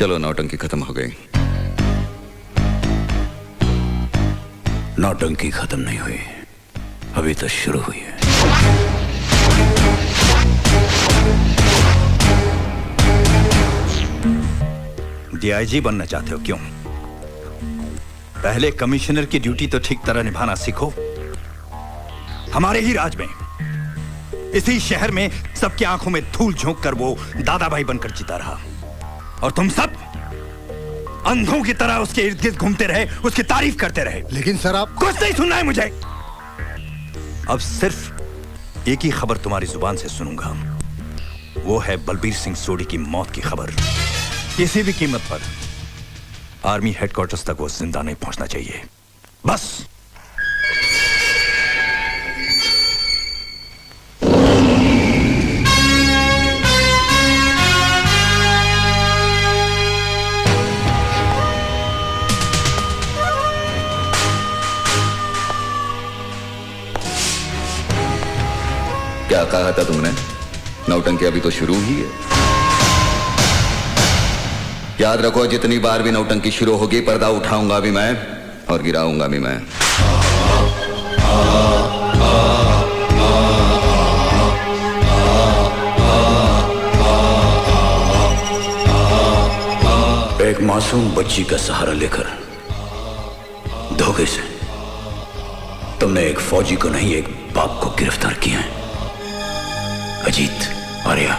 चलो, नौटंकी खत्म हो गई। नौटंकी खत्म नहीं हुई, अभी तो शुरू हुई है। डीआईजी बनना चाहते हो क्यों? पहले कमिश्नर की ड्यूटी तो ठीक तरह निभाना सीखो। हमारे ही राज में, इसी शहर में सबकी आंखों में धूल झोंक कर वो दादा भाई बनकर जीता रहा, और तुम सब अंधों की तरह उसके इर्द गिर्द घूमते रहे, उसकी तारीफ करते रहे। लेकिन सर, आप कुछ नहीं सुनना है मुझे। अब सिर्फ एक ही खबर तुम्हारी जुबान से सुनूंगा, वो है बलबीर सिंह सोढ़ी की मौत की खबर। किसी भी कीमत पर आर्मी हेडक्वार्टर्स तक वो जिंदा नहीं पहुंचना चाहिए, बस। क्या कहा था तुमने? नौटंकी अभी तो शुरू ही है। याद रखो, जितनी बार भी नौटंकी शुरू होगी, पर्दा उठाऊंगा भी मैं और गिराऊंगा भी मैं। एक मासूम बच्ची का सहारा लेकर धोखे से तुमने एक फौजी को नहीं, एक बाप को गिरफ्तार किया है। अजीत, आर्या,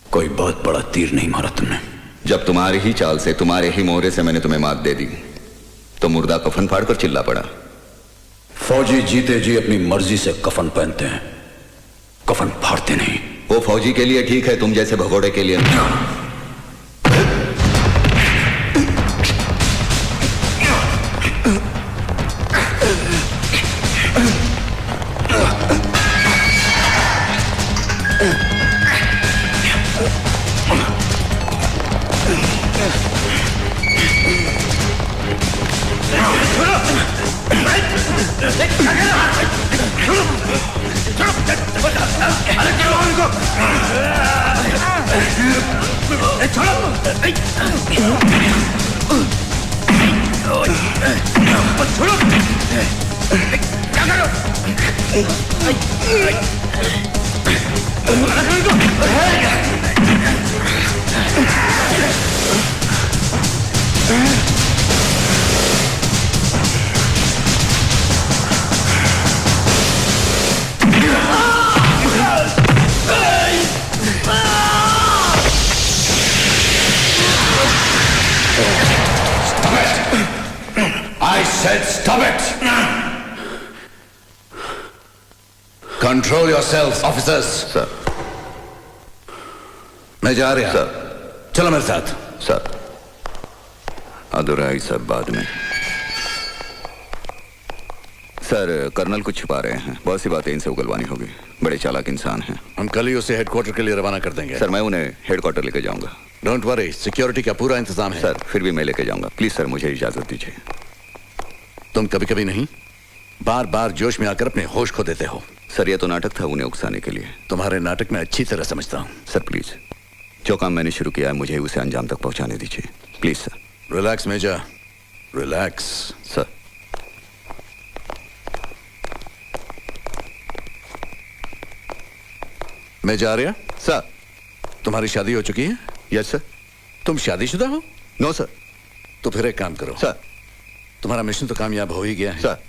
कोई बहुत बड़ा तीर नहीं मारा तुमने। जब तुम्हारी ही चाल से, तुम्हारे ही मोहरे से मैंने तुम्हें मात दे दी, तो मुर्दा कफन फाड़कर चिल्ला पड़ा। फौजी जीते जी अपनी मर्जी से कफन पहनते हैं, कफन फाड़ते नहीं। वो फौजी के लिए ठीक है, तुम जैसे भगोड़े के लिए नहीं। Stop it! Control yourselves, officers. Sir. मैं जा रहा। Sir. चलो मेरे साथ। Sir. अधूरा ही सब बाद में। सर, कर्नल कुछ छुपा रहे हैं। बहुत सी बातें इनसे उगलवानी होगी। बड़े चालाक इंसान हैं। हम कल ही उसे हेडक्वार्टर के लिए रवाना कर देंगे। सर, मैं उन्हें हेडक्वार्टर लेके जाऊंगा। डोंट वरी, सिक्योरिटी का पूरा इंतजाम है। सर, फिर भी मैं लेके जाऊंगा। प्लीज सर, मुझे इजाजत दीजिए। तुम कभी कभी नहीं, बार बार जोश में आकर अपने होश खो देते हो। सर, ये तो नाटक था उन्हें उकसाने के लिए। तुम्हारे नाटक में अच्छी तरह समझता हूँ। सर प्लीज, जो काम मैंने शुरू किया है मुझे उसे अंजाम तक पहुंचाने दीजिए, please sir. Relax major, relax. Sir. मैं जा रहा। सर। तुम्हारी शादी हो चुकी है? Yes sir. तुम शादीशुदा हो? No sir. तो फिर एक काम करो सर। तुम्हारा मिशन तो कामयाब हो ही गया है सर।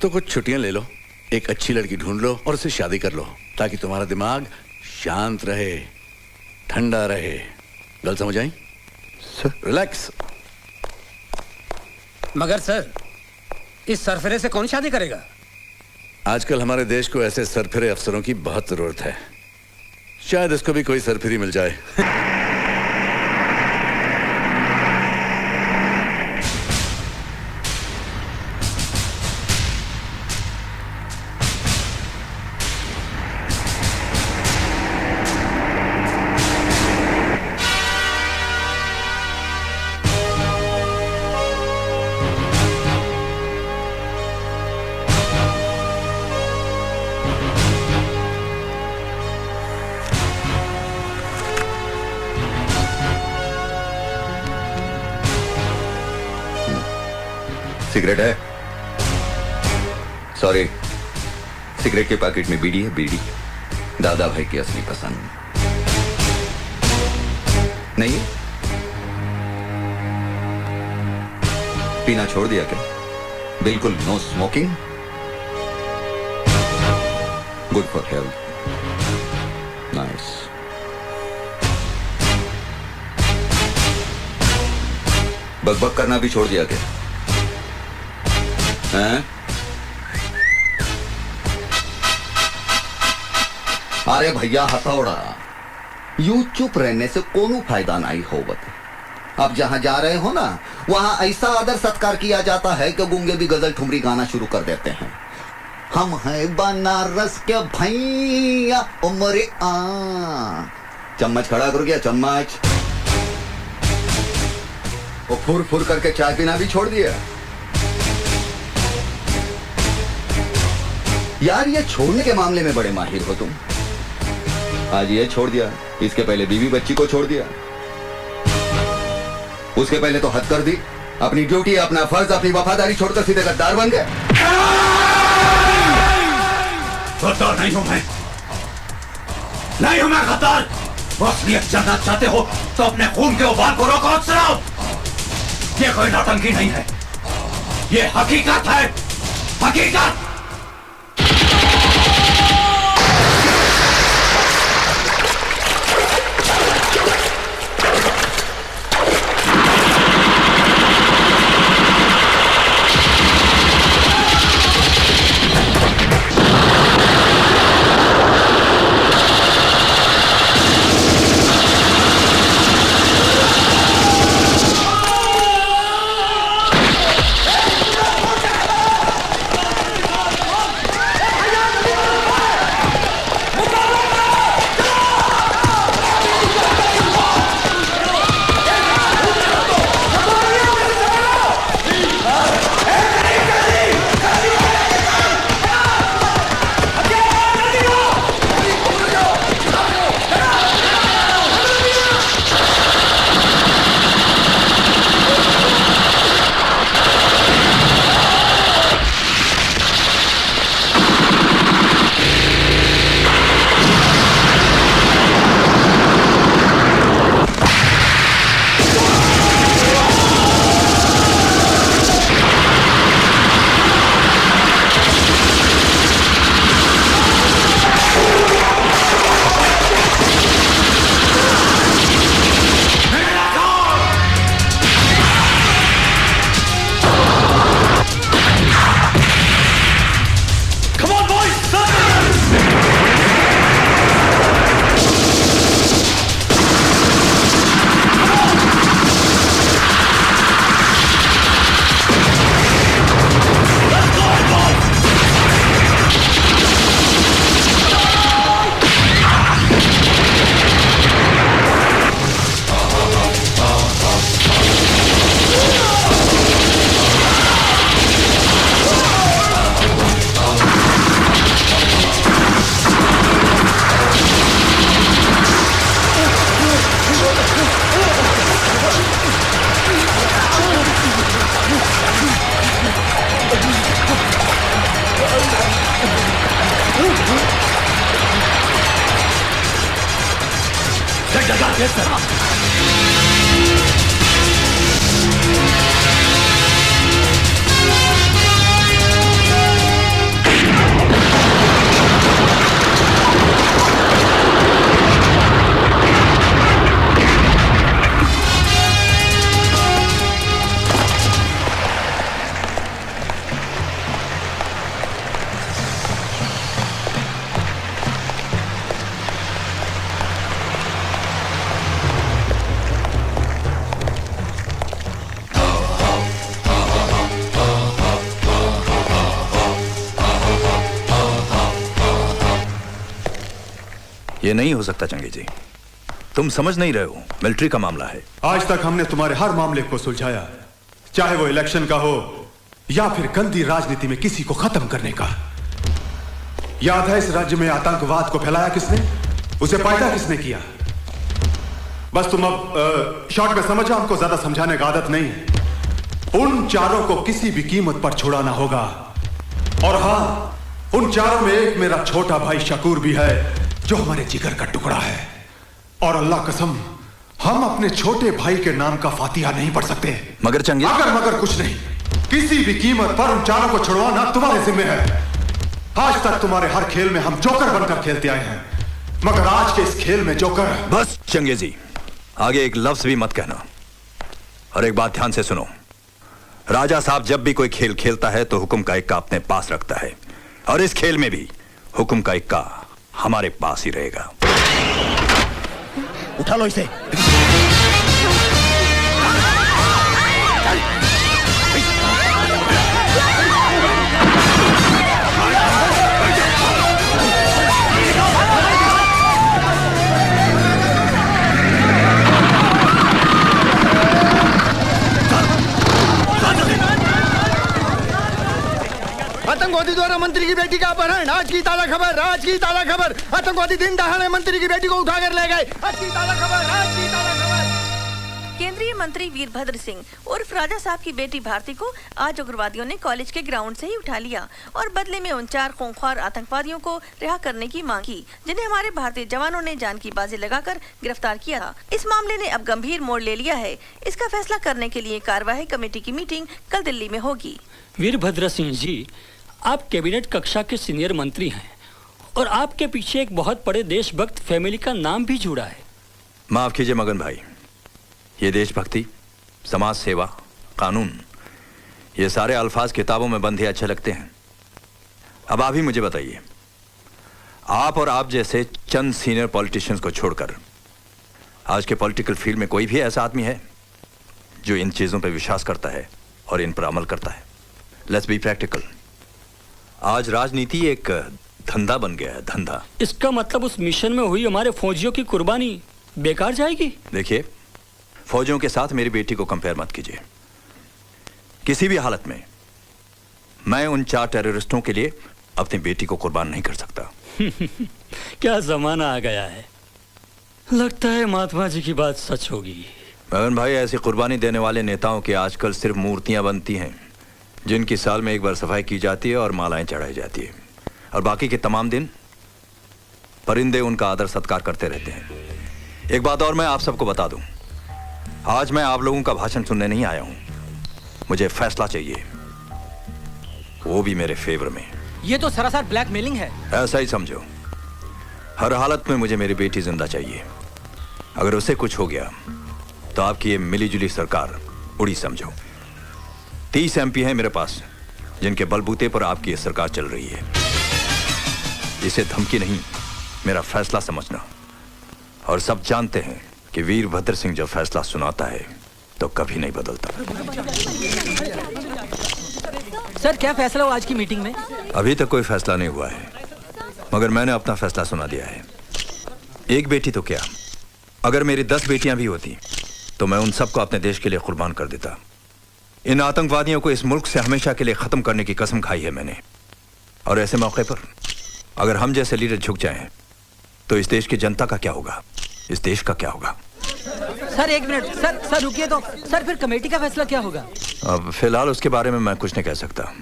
तो कुछ छुट्टियां ले लो, एक अच्छी लड़की ढूंढ लो और उससे शादी कर लो, ताकि तुम्हारा दिमाग शांत रहे, ठंडा रहे। गल समझ आई? सर। रिलैक्स। मगर सर, इस सरफरे से कौन शादी करेगा? आजकल हमारे देश को ऐसे सरफिरे अफसरों की बहुत जरूरत है। शायद इसको भी कोई सरफिरी मिल जाए। सिगरेट है? सॉरी, सिगरेट के पैकेट में बीड़ी है, बीड़ी। दादा भाई की असली पसंद नहीं है? पीना छोड़ दिया क्या? बिल्कुल no smoking? Good for health. Nice. बकबक करना भी छोड़ दिया क्या? हैं? अरे भैया हथौड़ा, यूं चुप रहने से कोनो फायदा नहीं होवत। अब जहां जा रहे हो ना, वहां ऐसा आदर सत्कार किया जाता है कि गूंगे भी गजल ठुमरी गाना शुरू कर देते हैं। हम हैं बनारस के भैया उमरे आ। चम्मच खड़ा कर गया, चम्मच। वो फुर फुर करके चाय पीना भी छोड़ दिया। यार ये छोड़ने के मामले में बड़े माहिर हो तुम। आज ये छोड़ दिया, इसके पहले बीवी बच्ची को छोड़ दिया, उसके पहले तो हद कर दी। अपनी ड्यूटी, अपना फर्ज, अपनी वफादारी छोड़कर सीधे गद्दार बन गए। गद्दार नहीं हूं मैं, नहीं हूं मैं गद्दार। असलियत जानना चाहते हो तो अपने खून के उबाल को रोको और सुनाओ। ये कोई नौटंकी नहीं है, ये हकीकत है, हकीकत। ये नहीं हो सकता चंगी जी, तुम समझ नहीं रहे हो, मिलिट्री का मामला है। आज तक हमने तुम्हारे हर मामले को सुलझाया, चाहे वो इलेक्शन का हो या फिर गंदी राजनीति में किसी को खत्म करने का। याद है इस राज्य में आतंकवाद को फैलाया किसने, उसे पैदा किसने किया? बस तुम अब शॉर्ट में समझो, हमको ज्यादा समझाने का आदत नहीं है। उन चारों को किसी भी कीमत पर छुड़ाना होगा। और हां, उन चारों में एक मेरा छोटा भाई शकूर भी है, जो हमारे जिगर का टुकड़ा है। और अल्लाह कसम, हम अपने छोटे भाई के नाम का फातिहा नहीं पढ़ सकते। मगर चंगेज, अगर मगर कुछ नहीं, किसी भी कीमत पर उन चारों को छुड़वाना तुम्हारे जिम्मे है। आज तक तुम्हारे हर खेल में हम जोकर बनकर खेलते आए हैं, मगर आज के इस खेल में जोकर। बस चंगेजी, आगे एक लफ्ज भी मत कहना। और एक बात ध्यान से सुनो, राजा साहब जब भी कोई खेल खेलता है तो हुक्म का इक्का अपने पास रखता है, और इस खेल में भी हुक्म का इक्का हमारे पास ही रहेगा। उठा लो इसे। आतंकवादी द्वारा मंत्री की बेटी का अपहरण, आज की ताजा खबर, आज की ताजा खबर। आतंकवादी दिन दहाड़े मंत्री की बेटी को उठाकर ले गए, आज की ताजा खबर, आज की ताजा खबर। केंद्रीय मंत्री वीरभद्र सिंह उर्फ राजा साहब की बेटी भारती को आज उग्रवादियों ने कॉलेज के ग्राउंड से ही उठा लिया और बदले में उन 4 खूंखार आतंकवादियों को रिहा करने की मांग की, जिन्हें हमारे भारतीय जवानों ने जान की बाजी लगाकर गिरफ्तार किया था। इस मामले ने अब गंभीर मोड़ ले लिया है। इसका फैसला करने के लिए कार्यवाही कमेटी की मीटिंग कल दिल्ली में होगी। वीरभद्र सिंह जी, आप कैबिनेट कक्षा के सीनियर मंत्री हैं और आपके पीछे एक बहुत बड़े देशभक्त फैमिली का नाम भी जुड़ा है। माफ कीजिए मगन भाई, ये देशभक्ति, समाज सेवा, कानून, ये सारे अल्फाज किताबों में बंधे अच्छे लगते हैं। अब आप ही मुझे बताइए, आप और आप जैसे चंद सीनियर पॉलिटिशियंस को छोड़कर आज के पॉलिटिकल फील्ड में कोई भी ऐसा आदमी है जो इन चीजों पर विश्वास करता है और इन पर अमल करता है? Let's be practical. आज राजनीति एक धंधा बन गया है, धंधा। इसका मतलब उस मिशन में हुई हमारे फौजियों की कुर्बानी बेकार जाएगी? देखिए, फौजियों के साथ मेरी बेटी को कंपेयर मत कीजिए। किसी भी हालत में मैं उन 4 टेररिस्टों के लिए अपनी बेटी को कुर्बान नहीं कर सकता। क्या जमाना आ गया है, लगता है महात्मा जी की बात सच होगी। मगन भाई, ऐसी कुर्बानी देने वाले नेताओं की आजकल सिर्फ मूर्तियां बनती हैं, जिनकी साल में एक बार सफाई की जाती है और मालाएं चढ़ाई जाती है, और बाकी के तमाम दिन परिंदे उनका आदर सत्कार करते रहते हैं। एक बात और मैं आप सबको बता दूं, आज मैं आप लोगों का भाषण सुनने नहीं आया हूं, मुझे फैसला चाहिए, वो भी मेरे फेवर में। ये तो सरासर ब्लैकमेलिंग है। ऐसा ही समझो। हर हालत में मुझे मेरी बेटी जिंदा चाहिए। अगर उसे कुछ हो गया तो आपकी ये मिलीजुली सरकार उड़ी समझो। 30 MP हैं मेरे पास, जिनके बलबूते पर आपकी ये सरकार चल रही है। इसे धमकी नहीं, मेरा फैसला समझना। और सब जानते हैं कि वीरभद्र सिंह जब फैसला सुनाता है तो कभी नहीं बदलता। सर, क्या फैसला हुआ आज की मीटिंग में? अभी तक कोई फैसला नहीं हुआ है, मगर मैंने अपना फैसला सुना दिया है। एक बेटी तो क्या, अगर मेरी 10 बेटियां भी होती तो मैं उन सबको अपने देश के लिए कुर्बान कर देता। इन आतंकवादियों को इस मुल्क से हमेशा के लिए खत्म करने की कसम खाई है मैंने। और ऐसे मौके पर अगर हम जैसे लीडर झुक जाएं तो इस देश की जनता का क्या होगा, इस देश का क्या होगा? सर एक मिनट, सर रुकिए तो। सर फिर कमेटी का फैसला क्या होगा? अब फिलहाल उसके बारे में मैं कुछ नहीं कह सकता।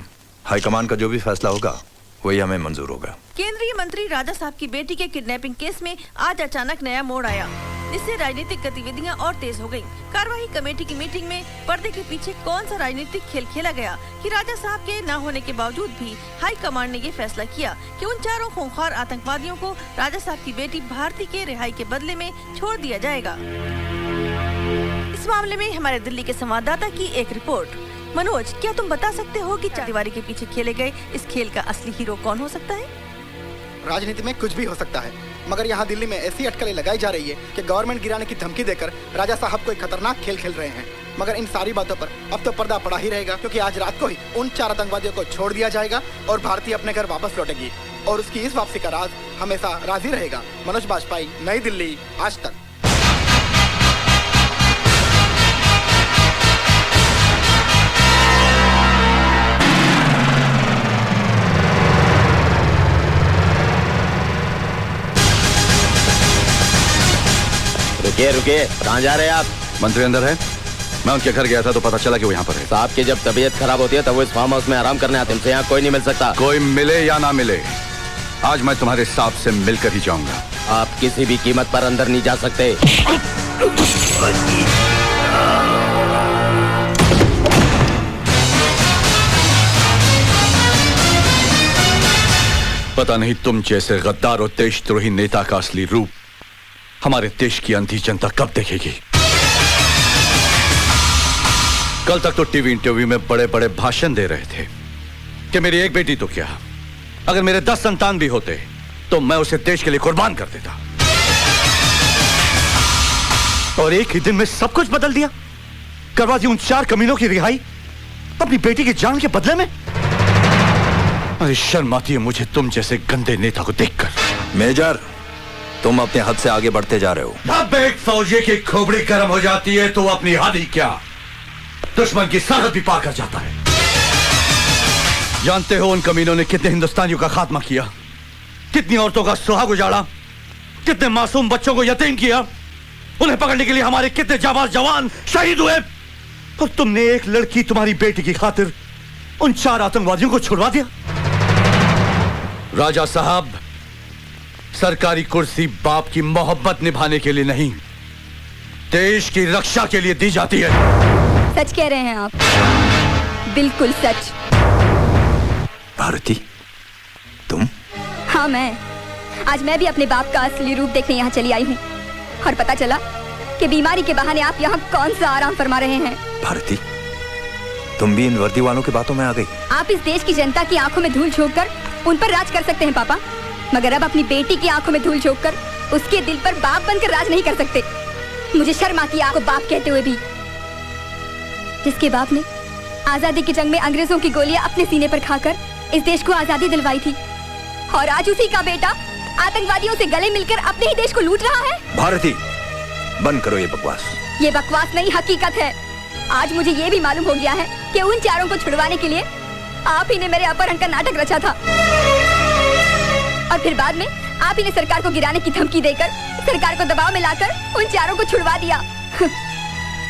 हाईकमान का जो भी फैसला होगा वही हमें मंजूर होगा। केंद्रीय मंत्री राजा साहब की बेटी के किडनैपिंग केस में आज अचानक नया मोड़ आया, जिससे राजनीतिक गतिविधियां और तेज हो गयी। कार्यवाही कमेटी की मीटिंग में पर्दे के पीछे कौन सा राजनीतिक खेल खेला गया कि राजा साहब के न होने के बावजूद भी हाई कमांड ने ये फैसला किया कि उन 4 खूंखार आतंकवादियों को राजा साहब की बेटी भारती के रिहाई के बदले में छोड़ दिया जाएगा। इस मामले में हमारे दिल्ली के संवाददाता की एक रिपोर्ट। मनोज, क्या तुम बता सकते हो कि चारदीवारी के पीछे खेले गए इस खेल का असली हीरो कौन हो सकता है? राजनीति में कुछ भी हो सकता है, मगर यहाँ दिल्ली में ऐसी अटकलें लगाई जा रही है कि गवर्नमेंट गिराने की धमकी देकर राजा साहब को एक खतरनाक खेल खेल रहे हैं। मगर इन सारी बातों पर अब तो पर्दा पड़ा ही रहेगा, क्योंकि आज रात को ही उन 4 आतंकवादियों को छोड़ दिया जाएगा और भारती अपने घर वापस लौटेगी और उसकी इस वापसी का राज हमेशा राज ही रहेगा। मनोज बाजपेयी, नई दिल्ली, आज तक। रुकिए रुकिए, कहाँ जा रहे हैं आप? मंत्री अंदर है। मैं उनके घर गया था तो पता चला कि वो यहाँ पर है। साहब की जब तबीयत खराब होती है तब वो इस फार्म हाउस में आराम करने आते हैं। हमसे यहाँ कोई नहीं मिल सकता। कोई मिले या ना मिले, आज मैं तुम्हारे साहब से मिलकर ही जाऊंगा। आप किसी भी कीमत पर अंदर नहीं जा सकते। पता नहीं तुम जैसे गद्दार और देशद्रोही नेता का असली रूप हमारे देश की अंधी जनता कब देखेगी। कल तक तो टीवी इंटरव्यू में बड़े बड़े भाषण दे रहे थे कि मेरी एक बेटी तो क्या, अगर मेरे 10 संतान भी होते तो मैं उसे देश के लिए कुर्बान कर देता। और एक ही दिन में सब कुछ बदल दिया, करवा दी उन 4 कमीनों की रिहाई अपनी बेटी की जान के बदले में। अरे शर्म आती है मुझे तुम जैसे गंदे नेता को देखकर। मेजर, तुम अपने हद से आगे बढ़ते जा रहे हो। अब एक फौजी की खोपड़ी गर्म हो जाती है तो अपनी हद ही क्या, दुश्मन की सरहद भी पार कर जाता है। जानते हो उन कमीनों ने कितने हिंदुस्तानियों का खात्मा किया, कितनी औरतों का सुहाग उजाड़ा, कितने मासूम बच्चों को यतीम किया। उन्हें पकड़ने के लिए हमारे कितने जाबाज जवान शहीद हुए, और तुमने एक लड़की तुम्हारी बेटी की खातिर उन 4 आतंकवादियों को छुड़वा दिया। राजा साहब, सरकारी कुर्सी बाप की मोहब्बत निभाने के लिए नहीं, देश की रक्षा के लिए दी जाती है। सच कह रहे हैं आप, बिल्कुल सच। भारती, तुम? हाँ मैं। आज मैं भी अपने बाप का असली रूप देखने यहाँ चली आई हूँ, और पता चला कि बीमारी के बहाने आप यहाँ कौन सा आराम फरमा रहे हैं। भारती, तुम भी इन वर्दी वालों की बातों में आ गई। आप इस देश की जनता की आंखों में धूल झोंक कर उन पर राज कर सकते हैं पापा, मगर अब अपनी बेटी की आंखों में धूल झोंक कर उसके दिल पर बाप बनकर राज नहीं कर सकते। मुझे शर्म आती है आपको बाप कहते हुए भी, जिसके बाप ने आजादी की जंग में अंग्रेजों की गोलियां अपने सीने पर खाकर इस देश को आजादी दिलवाई थी, और आज उसी का बेटा आतंकवादियों से गले मिलकर अपने ही देश को लूट रहा है। भारती, बंद करो ये बकवास। ये बकवास नहीं, हकीकत है। आज मुझे ये भी मालूम हो गया है कि उन 4 को छुड़वाने के लिए आप ही ने मेरे अपहरण का नाटक रचा था, और फिर बाद में आप ही ने सरकार को गिराने की धमकी देकर सरकार को दबाव में लाकर उन 4 को छुड़वा दिया।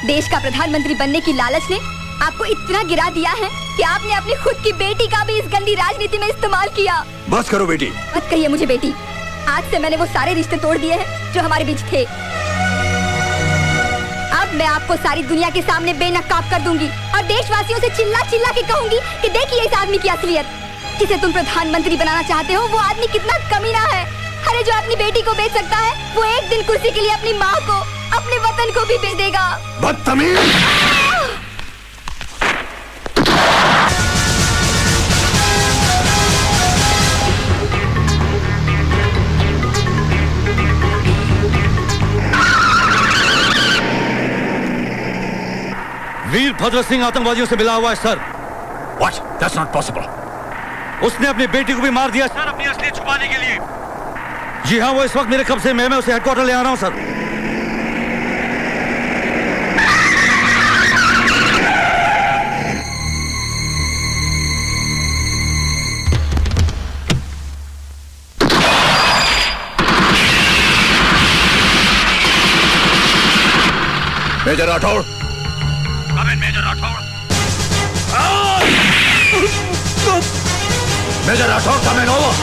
देश का प्रधानमंत्री बनने की लालच ने आपको इतना गिरा दिया है कि आपने अपनी खुद की बेटी का भी इस गंदी राजनीति में इस्तेमाल किया। बस करो बेटी। मत कहिए मुझे बेटी, आज से मैंने वो सारे रिश्ते तोड़ दिए हैं जो हमारे बीच थे। अब मैं आपको सारी दुनिया के सामने बेनकाब कर दूंगी और देशवासियों से चिल्ला चिल्ला के कहूंगी कि देखिए इस आदमी की असलियत। जिसे तुम प्रधानमंत्री बनाना चाहते हो वो आदमी कितना कमीना है। अरे जो अपनी बेटी को बेच सकता है वो एक दिन कुर्सी के लिए अपनी माँ को, अपने वतन को भी बेच देगा। बदतमीज! वीरभद्र सिंह आतंकवादियों से मिला हुआ है sir. What? That's not possible. उसने अपनी बेटी को भी मार दिया सर, अपनी असलियत छुपाने के लिए। जी हाँ, वो इस वक्त मेरे कब्जे में, मैं उसे हेडक्वार्टर ले आ रहा हूँ sir. Major Rathore. Major Rathore. Major Rathore, come in over.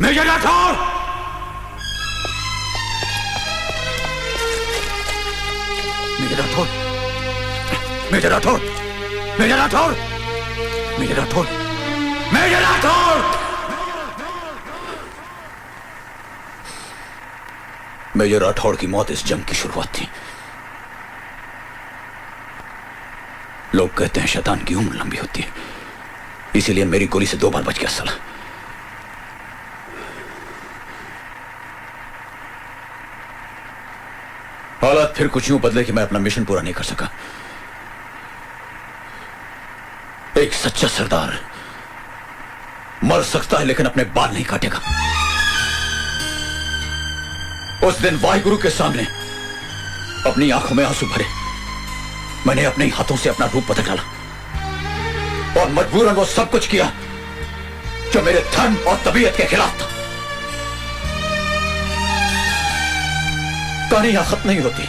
Major Rathore! Major Rathore! Major Rathore! Major Rathore! Major Rathore! Major Rathore! Major Rathore की मौत इस जंग की शुरुआत थी। लोग कहते हैं शैतान की उम्र लंबी होती है, इसीलिए मेरी गोली से 2 बार बच गया साला। हालात फिर कुछ यूं बदले कि मैं अपना मिशन पूरा नहीं कर सका। एक सच्चा सरदार मर सकता है लेकिन अपने बाल नहीं काटेगा। उस दिन वाहिगुरु के सामने अपनी आंखों में आंसू भरे मैंने अपने हाथों से अपना रूप बदल डाला और मजबूरन वो सब कुछ किया जो मेरे धर्म और तबीयत के खिलाफ था। कहानी यहां खत्म नहीं होती।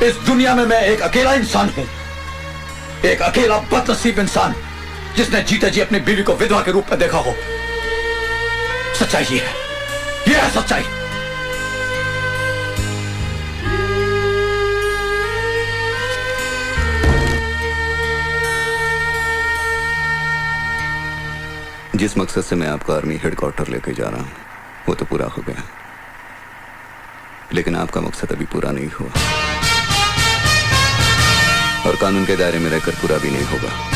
इस दुनिया में मैं एक अकेला इंसान हूं, एक अकेला बदनसीब इंसान जिसने जीते जी अपनी बीवी को विधवा के रूप में देखा हो। सच्चाई ये है सच्चाई। जिस मकसद से मैं आपका आर्मी हेडक्वार्टर लेके जा रहा हूं वो तो पूरा हो गया, लेकिन आपका मकसद अभी पूरा नहीं हुआ और कानून के दायरे में रहकर पूरा भी नहीं होगा।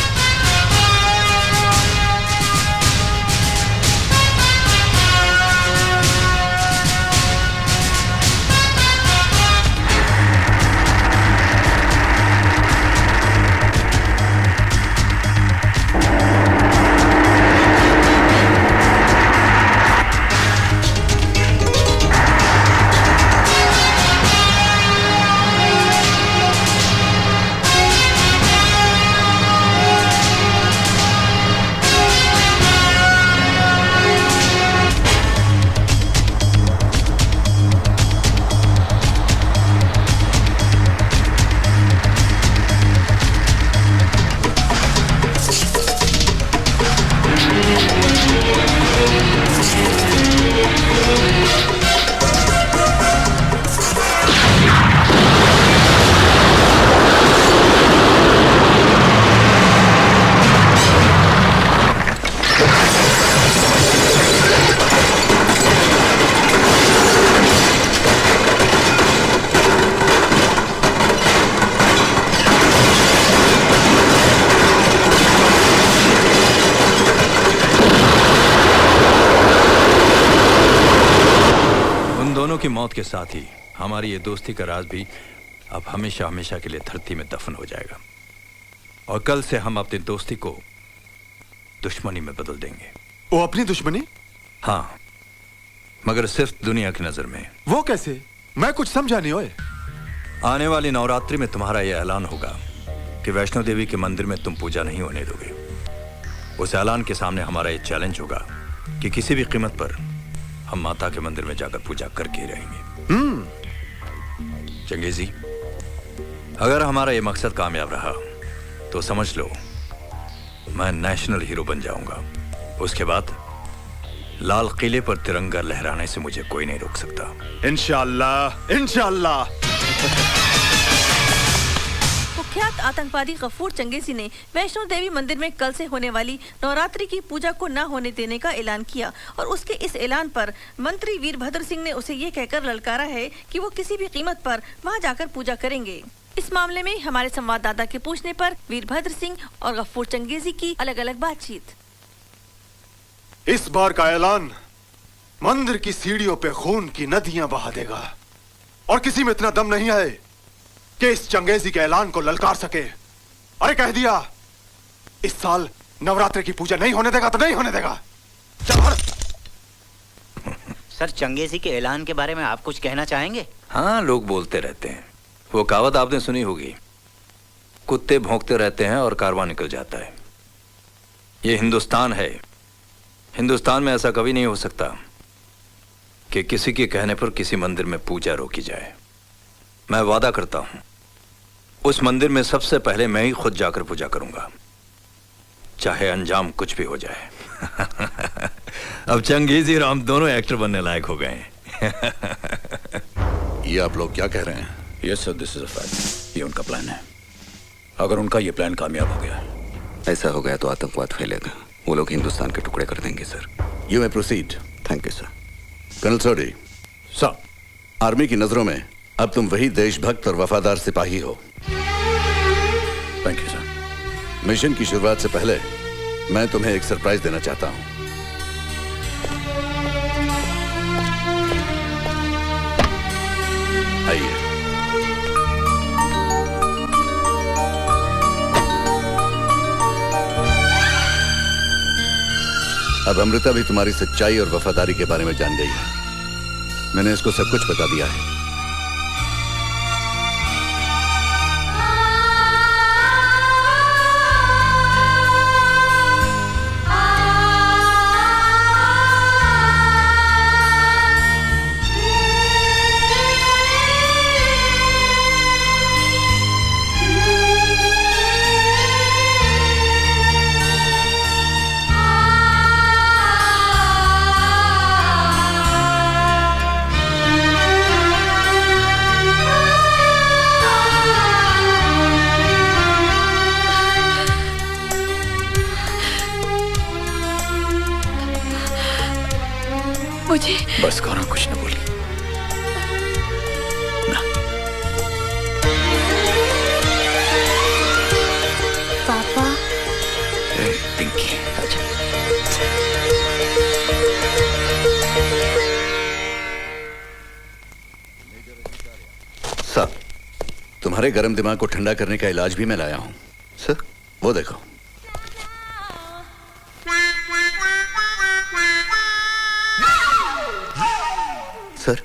की मौत के साथ ही हमारी ये दोस्ती का राज भी अब हमेशा हमेशा के लिए धरती में दफन हो जाएगा और कल से हम अपनी दोस्ती को दुश्मनी में बदल देंगे। वो अपनी दुश्मनी? हाँ, मगर सिर्फ दुनिया की नजर में। वो कैसे? मैं कुछ समझा नहीं। ओए, आने वाली नवरात्रि में तुम्हारा यह ऐलान होगा कि वैष्णो देवी के मंदिर में तुम पूजा नहीं होने दोगे। उस ऐलान के सामने हमारा यह चैलेंज होगा कि किसी भी कीमत पर हम माता के मंदिर में जाकर पूजा करके ही रहेंगे। चंगेजी, अगर हमारा यह मकसद कामयाब रहा तो समझ लो मैं नेशनल हीरो बन जाऊंगा। उसके बाद लाल किले पर तिरंगा लहराने से मुझे कोई नहीं रोक सकता। इंशाअल्लाह, इंशाअल्लाह। कुख्यात आतंकवादी गफूर चंगेजी ने वैष्णो देवी मंदिर में कल से होने वाली नवरात्रि की पूजा को न होने देने का ऐलान किया और उसके इस ऐलान पर मंत्री वीरभद्र सिंह ने उसे ये कहकर ललकारा है कि वो किसी भी कीमत पर वहां जाकर पूजा करेंगे। इस मामले में हमारे संवाददाता के पूछने पर वीरभद्र सिंह और गफूर चंगेजी की अलग अलग बातचीत। इस बार का ऐलान मंदिर की सीढ़ियों पे खून की नदियां बहा देगा और किसी में इतना दम नहीं है कि इस चंगेजी के ऐलान को ललकार सके। अरे कह दिया, इस साल नवरात्रि की पूजा नहीं होने देगा तो नहीं होने देगा। सर, चंगेजी के ऐलान के बारे में आप कुछ कहना चाहेंगे? हाँ, लोग बोलते रहते हैं। वो कहावत आपने सुनी होगी, कुत्ते भौंकते रहते हैं और कारवां निकल जाता है। ये हिंदुस्तान है। हिंदुस्तान में ऐसा कभी नहीं हो सकता कि किसी के कहने पर किसी मंदिर में पूजा रोकी जाए। मैं वादा करता हूं, उस मंदिर में सबसे पहले मैं ही खुद जाकर पूजा करूंगा, चाहे अंजाम कुछ भी हो जाए। अब चंगेजी और हम दोनों एक्टर बनने लायक हो गए हैं। ये आप लोग क्या कह रहे हैं? Yes sir, this is a fact. ये उनका प्लान है। अगर उनका ये प्लान कामयाब हो गया, ऐसा हो गया तो आतंकवाद फैलेगा। वो लोग हिंदुस्तान के टुकड़े कर देंगे sir. You may proceed. Thank you sir. Colonel Sodhi, sir, army की नजरों में अब तुम वही देशभक्त और वफादार सिपाही हो। Thank you sir. मिशन की शुरुआत से पहले मैं तुम्हें एक सरप्राइज देना चाहता हूं। आइए। अब अमृता भी तुम्हारी सच्चाई और वफादारी के बारे में जान गई है। मैंने इसको सब कुछ बता दिया है। बस करो, कुछ न बोली। पापा। पिंकी, साहब, तुम्हारे गर्म दिमाग को ठंडा करने का इलाज भी मैं लाया हूं। सर, वो देखो। सर,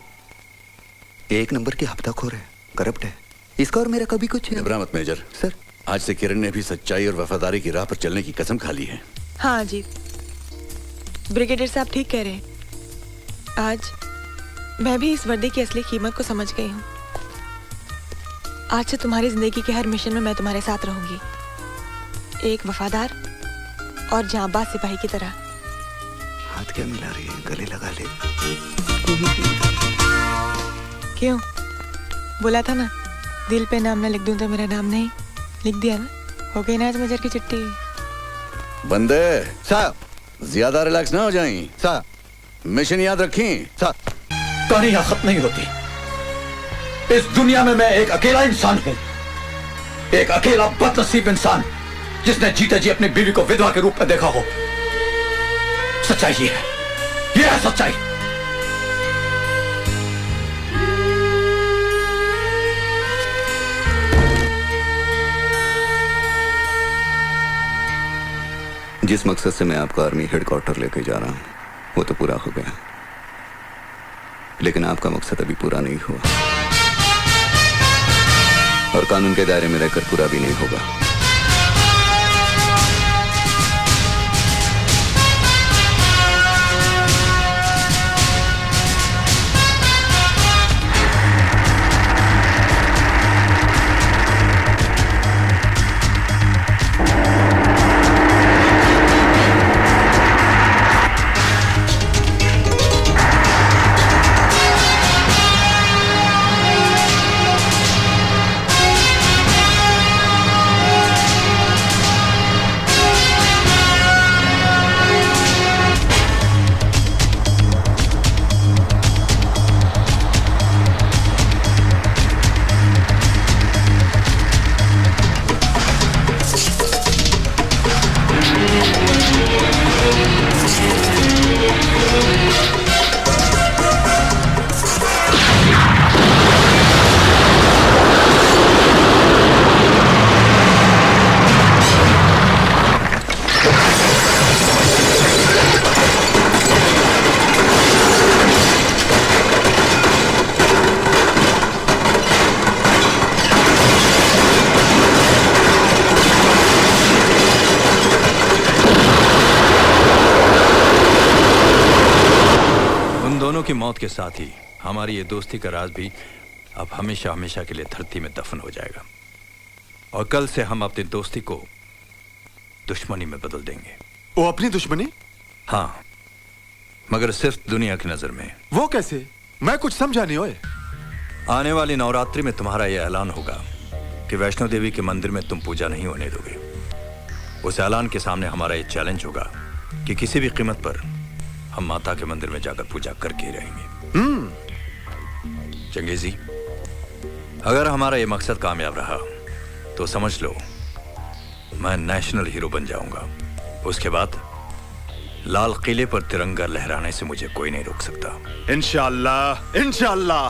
एक नंबर की हफ्ताखोर है, करप्ट है। इसका और मेरा कभी कुछ घबरा मत मेजर। सर, आज से किरण ने भी सच्चाई और वफादारी की राह पर चलने की कसम खा ली है। हाँ जी, ब्रिगेडियर साहब ठीक कह रहे हैं। आज मैं भी इस वर्दी की असली कीमत को समझ गई हूँ। आज से तुम्हारी जिंदगी के हर मिशन में मैं तुम्हारे साथ रहूंगी, एक वफादार और जांबाज सिपाही की तरह। हाथ क्या मिला रही है? गले लगा ले। क्यों? बोला था ना, दिल पे नाम ना लिख दूं तो मेरा नाम नहीं। लिख दिया ना, हो गई ना आज मजर की चिट्ठी। बंदे साहब, ज्यादा रिलैक्स ना हो जाएं। साहब, मिशन याद रखें। साहब, कहानी यहाँ खत्म नहीं होती। इस दुनिया में मैं एक अकेला इंसान हूं, एक अकेला बदनसीब इंसान जिसने जीते जी अपनी बीवी को विधवा के रूप में देखा हो। सच्चाई ये है सच्चाई। जिस मकसद से मैं आपका आर्मी हेडक्वार्टर लेके जा रहा हूं वो तो पूरा हो गया, लेकिन आपका मकसद अभी पूरा नहीं हुआ और कानून के दायरे में रहकर पूरा भी नहीं होगा। की मौत के साथ ही हमारी ये दोस्ती का राज भी अब हमेशा हमेशा के लिए धरती में दफन हो जाएगा और कल से हम अपनी दोस्ती को दुश्मनी में बदल देंगे। वो अपनी दुश्मनी? हाँ, मगर सिर्फ दुनिया की नजर में। वो कैसे? मैं कुछ समझा नहीं ओए। आने वाली नवरात्रि में तुम्हारा यह ऐलान होगा कि वैष्णो देवी के मंदिर में तुम पूजा नहीं होने दोगे। उस ऐलान के सामने हमारा यह चैलेंज होगा कि किसी भी कीमत पर हम माता के मंदिर में जाकर पूजा करके ही रहेंगे। चंगेजी, अगर हमारा यह मकसद कामयाब रहा तो समझ लो मैं नेशनल हीरो बन जाऊंगा। उसके बाद लाल किले पर तिरंगा लहराने से मुझे कोई नहीं रोक सकता। इंशाअल्लाह, इंशाअल्लाह।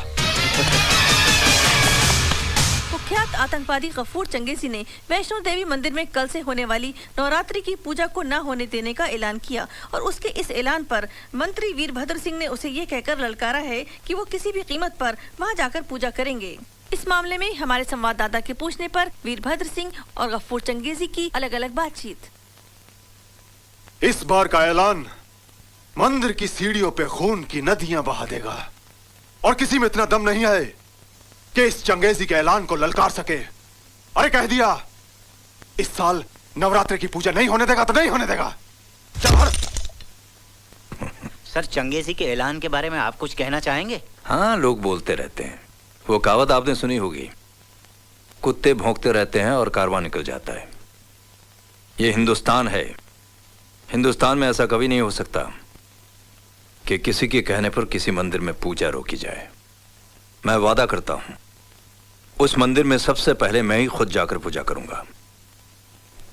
कुख्यात आतंकवादी गफूर चंगेजी ने वैष्णो देवी मंदिर में कल से होने वाली नवरात्रि की पूजा को न होने देने का ऐलान किया और उसके इस ऐलान पर मंत्री वीरभद्र सिंह ने उसे ये कहकर ललकारा है कि वो किसी भी कीमत पर वहां जाकर पूजा करेंगे। इस मामले में हमारे संवाददाता के पूछने पर वीरभद्र सिंह और गफूर चंगेजी की अलग अलग बातचीत। इस बार का ऐलान मंदिर की सीढ़ियों पे खून की नदियां बहा देगा और किसी में इतना दम नहीं है कि इस चंगेजी के ऐलान को ललकार सके। अरे कह दिया, इस साल नवरात्रि की पूजा नहीं होने देगा तो नहीं होने देगा। सर, चंगेजी के ऐलान के बारे में आप कुछ कहना चाहेंगे? हाँ, लोग बोलते रहते हैं। वो कहावत आपने सुनी होगी, कुत्ते भौंकते रहते हैं और कारवां निकल जाता है। ये हिंदुस्तान है। हिंदुस्तान में ऐसा कभी नहीं हो सकता कि किसी के कहने पर किसी मंदिर में पूजा रोकी जाए। मैं वादा करता हूं, उस मंदिर में सबसे पहले मैं ही खुद जाकर पूजा करूंगा,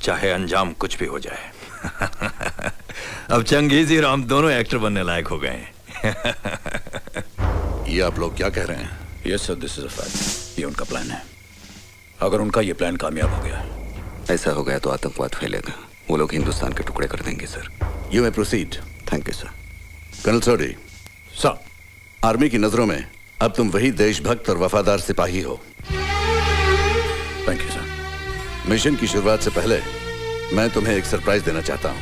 चाहे अंजाम कुछ भी हो जाए। अब चंगेजी और हम दोनों एक्टर बनने लायक हो गए। ये आप लोग क्या कह रहे हैं? Yes sir, this is a fact. ये उनका प्लान है। अगर उनका ये प्लान कामयाब हो गया, ऐसा हो गया तो आतंकवाद फैलेगा। वो लोग हिंदुस्तान के टुकड़े कर देंगे sir. You may proceed. Thank you sir. Colonel Sodhi, sir, army की नजरों में अब तुम वही देशभक्त और वफादार सिपाही हो। Thank you sir. मिशन की शुरुआत से पहले मैं तुम्हें एक सरप्राइज देना चाहता हूं।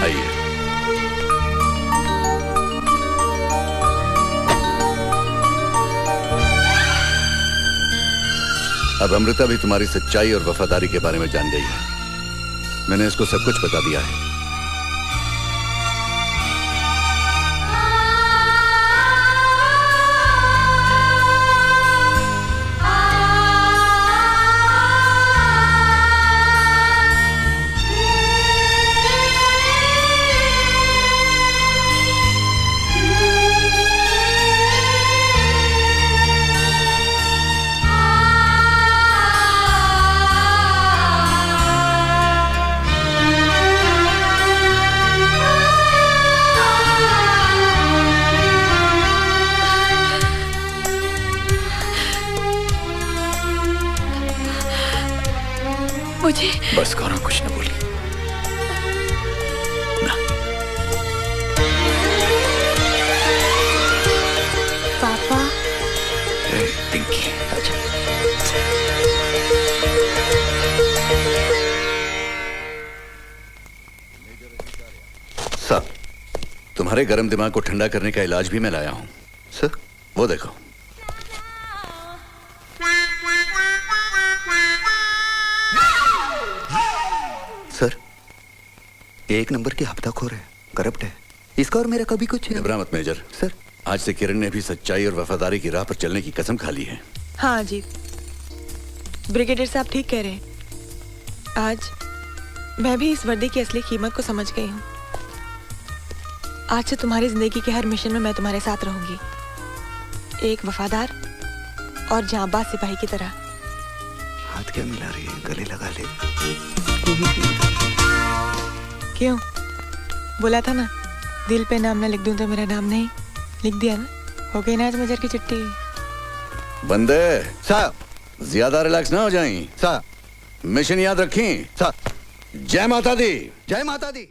आइए। अब अमृता भी तुम्हारी सच्चाई और वफादारी के बारे में जान गई है। मैंने इसको सब कुछ बता दिया है। मुझे बस करो, कुछ न बोली। पापा। पिंकी, अच्छा। साहब, तुम्हारे गर्म दिमाग को ठंडा करने का इलाज भी मैं लाया हूं। सर, वो देखो। सर, एक नंबर की हफ्ताखोर है, करप्ट है। इसका और मेरा कभी कुछ घबरा मत मेजर। सर, आज से किरण ने भी सच्चाई और वफादारी की राह पर चलने की कसम खा ली है। हाँ जी, ब्रिगेडियर साहब ठीक कह रहे हैं। आज मैं भी इस वर्दी की असली कीमत को समझ गई हूँ। आज से तुम्हारी जिंदगी के हर मिशन में मैं तुम्हारे साथ रहूंगी, एक वफादार और जांबाज सिपाही की तरह। हाथ क्या मिला रही है? गले लगा ले। क्यों? बोला था ना, दिल पे नाम ना लिख दूं तो मेरा नाम नहीं। लिख दिया ना, हो गई ना आज मजर की चिट्ठी। बंदे साहब, ज्यादा रिलैक्स ना हो जाएं। साहब, मिशन याद रखें। साहब, जय माता दी। जय माता दी।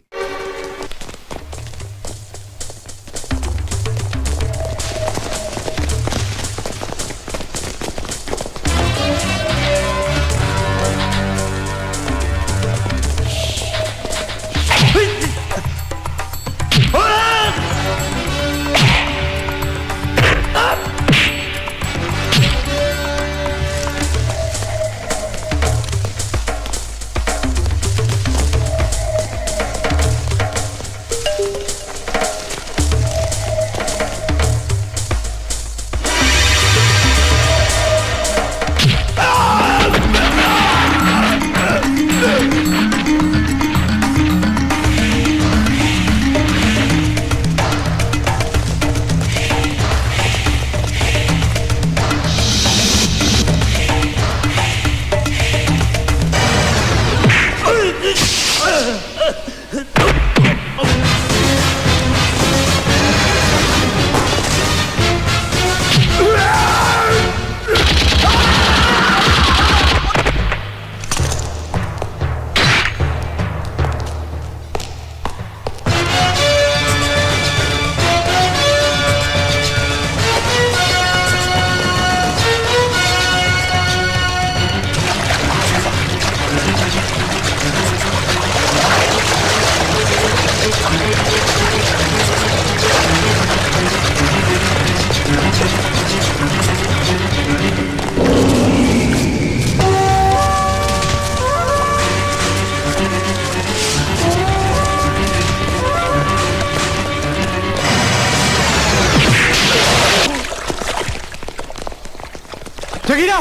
जगीरा!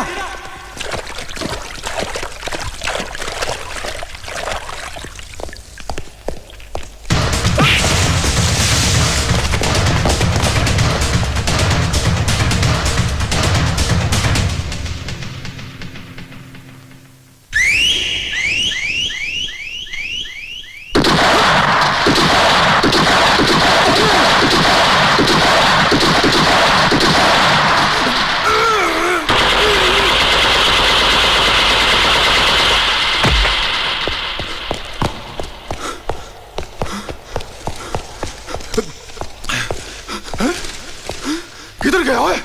किधर गया है?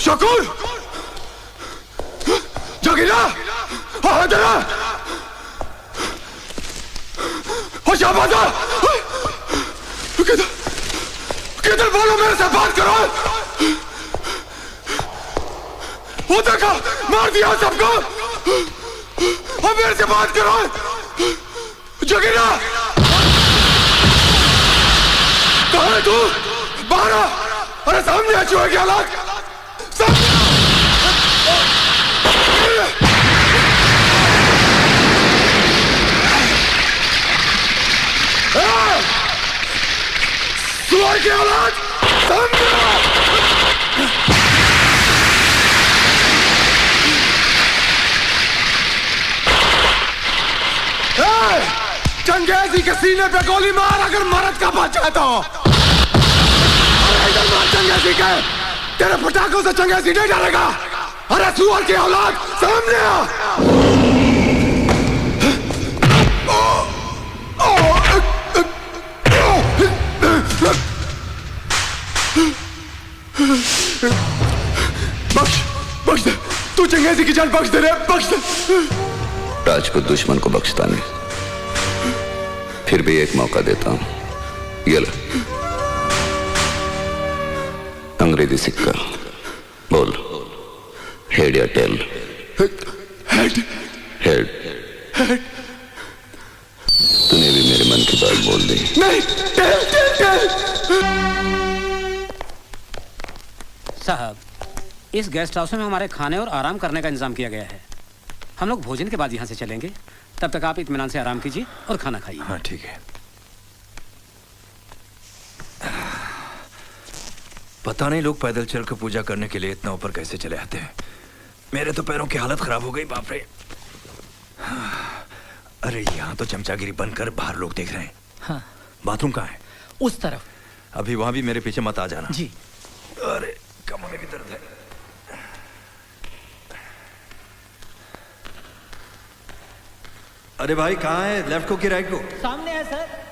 शकूर! जगीरा! इधर आ! शाहबाजा! किधर किधर बोलो, मेरे से बात करो! वो देखा, मार दिया सबको! अब मेरे से बात करो! जगीरा! कहाँ है तू? बाहर आ! अरे सामने आ, चूहे की हालत! सामने आ! चूहे की हालत! सामने आ! चंगेजी के सीने पे गोली मार, अगर मरद का बचा है तो। इधर मार चंगेजी के, तेरे पटाखों से चंगेजी नहीं डरेगा। अरे सुअर की औलाद, सामने आ! बख्श, बख्श दे, तू चंगेजी की जान बख्श दे रे, बख्श दे। राजपूत दुश्मन को बख्शता नहीं, फिर भी एक मौका देता हूं। ये ले, अंग्रेजी सिक्का। बोल, हेड या टेल? हेड। हेड। तूने भी मेरे मन की बात बोल दी। नहीं, टेल, टेल, टेल। साहब, इस गेस्ट हाउस में हमारे खाने और आराम करने का इंतजाम किया गया है। हम लोग भोजन के बाद यहाँ से चलेंगे, तब तक आप इत्मीनान से आराम कीजिए और खाना खाइए। हाँ ठीक है। पता नहीं लोग पैदल चलकर पूजा करने के लिए इतना ऊपर कैसे चले आते हैं। मेरे तो पैरों की हालत खराब हो गई, बाप रे। अरे यहाँ तो चमचागिरी बनकर बाहर लोग देख रहे हैं। हाँ। बाथरूम कहाँ है? उस तरफ। अभी वहां भी मेरे पीछे मत आ जाना। जी। अरे कमरे की दर्द है। अरे भाई कहाँ है, लेफ्ट को कि राइट को? सामने है सर।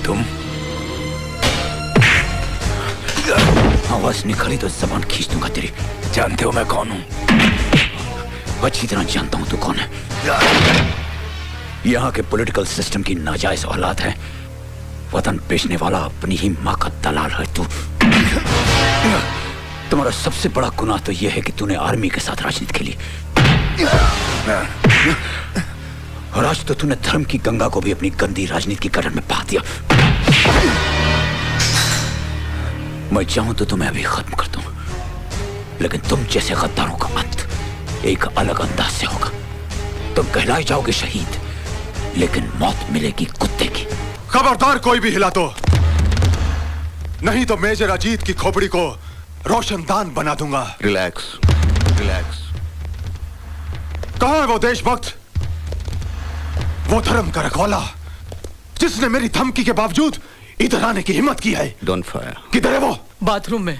तुम आवाज निकाली तो जबान खींच दूंगा तेरी। जानते हो मैं कौन हूं? अच्छी तरह जानता हूं तू कौन है। यहाँ के पॉलिटिकल सिस्टम की नाजायज औलाद है। वतन बेचने वाला, अपनी ही माँ का दलाल है तू। तुम्हारा सबसे बड़ा गुनाह तो यह है कि तूने आर्मी के साथ राजनीति खेली। और आज तो तूने धर्म की गंगा को भी अपनी गंदी राजनीति की गटर में बहा दिया। मैं चाहूं तो तुम्हें अभी खत्म कर दूं, लेकिन तुम जैसे गद्दारों का अंत एक अलग अंदाज से होगा। तुम कहलाए जाओगे शहीद, लेकिन मौत मिलेगी कुत्ते की। खबरदार कोई भी हिला तो, नहीं तो मेजर अजीत की खोपड़ी को रोशनदान बना दूंगा। Relax, relax. कहां है वो देशभक्त, वो धर्म का रखवाला, जिसने मेरी धमकी के बावजूद इधर आने की हिम्मत की है? Don't fire. किधर है वो? बाथरूम में।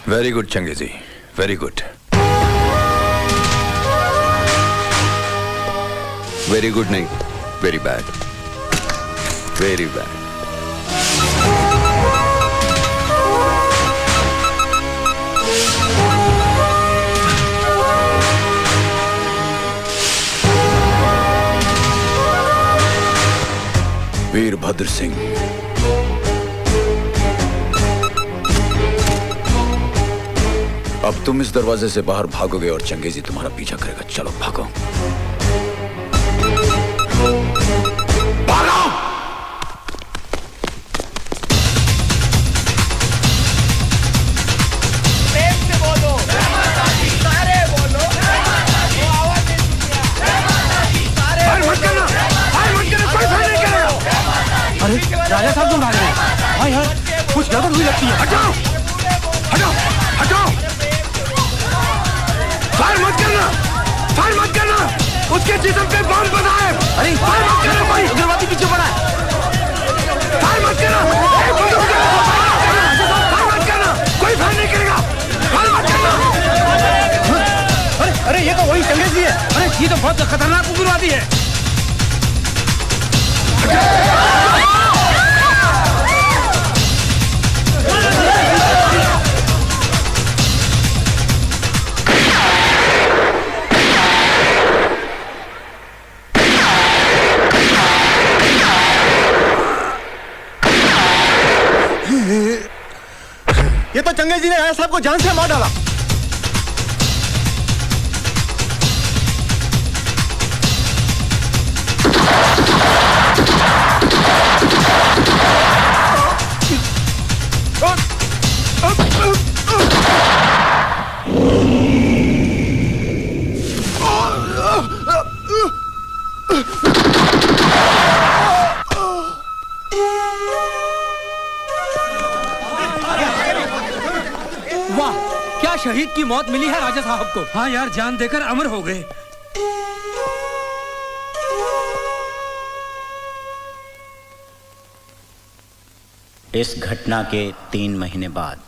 Very good Changezi, very good. Very good नहीं, very bad, very bad. Virbhadra Singh. अब तुम इस दरवाजे से बाहर भागोगे और चंगेजी तुम्हारा पीछा करेगा। चलो भागो। भागो! प्रेम से बोलो। सारे बोलो। वो आवाज नहीं सुनिया। सारे मत करना। मत करना। कोई फायदा नहीं करेगा। अरे राजा साहब तुम भाग रहे हैं। हाँ यार कुछ गड़बड़ हुई लगती है। हटाओ। हटाओ। हटाओ। फायर मत करना। फायर मत करना। उसके जिस्म पे बम बना है। अरे फायर मत करना। कोई उग्रवादी पीछे पड़ा है। फायर मत करना। फायर मत करना। कोई फायर नहीं करेगा। फायर मत करना। अरे ये तो वही चंगेजी है। अरे ये तो बहुत खतरनाक उग्रवादी है। ये तो चंगेजी ने राजा साहब को जान से मार डाला। वाह क्या शहीद की मौत मिली है राजा साहब को। हाँ यार जान देकर अमर हो गए। इस घटना के 3 महीने बाद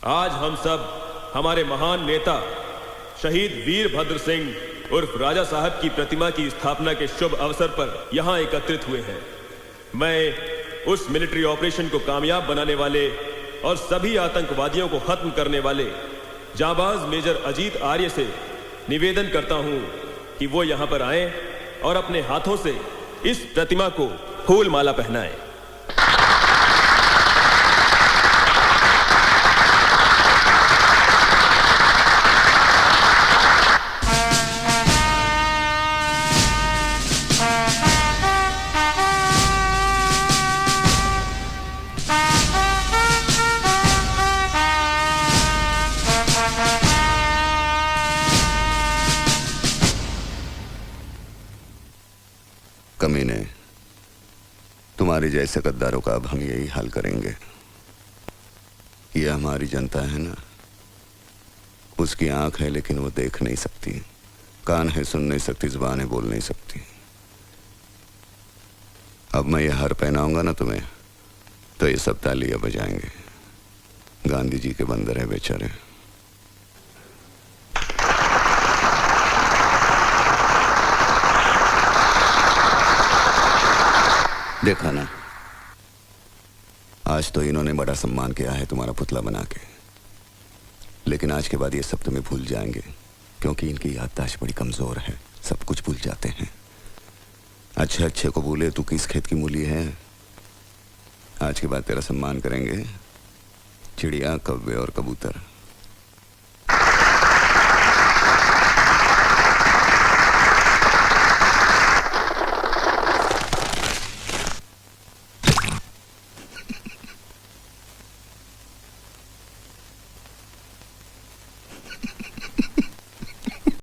आज हम सब हमारे महान नेता शहीद वीरभद्र सिंह उर्फ राजा साहब की प्रतिमा की स्थापना के शुभ अवसर पर यहां एकत्रित हुए हैं। मैं उस मिलिट्री ऑपरेशन को कामयाब बनाने वाले और सभी आतंकवादियों को खत्म करने वाले जाबाज मेजर अजीत आर्य से निवेदन करता हूं कि वो यहां पर आएं और अपने हाथों से इस प्रतिमा को फूल माला पहनाएं। कमीने, तुम्हारे जैसे गद्दारों का अब हम यही हाल करेंगे। ये हमारी जनता है ना, उसकी आंख है लेकिन वो देख नहीं सकती, कान है सुन नहीं सकती, जुबान है बोल नहीं सकती। अब मैं ये हार पहनाऊंगा ना तुम्हें तो ये सब तालियां बजाएंगे। गांधी जी के बंदर है बेचारे। देखा ना, आज तो इन्होंने बड़ा सम्मान किया है तुम्हारा पुतला बना के, लेकिन आज के बाद ये सब तुम्हें भूल जाएंगे क्योंकि इनकी याददाश्त बड़ी कमजोर है, सब कुछ भूल जाते हैं। अच्छे अच्छे को भूले तू किस खेत की मूली है। आज के बाद तेरा सम्मान करेंगे चिड़िया, कौवे और कबूतर।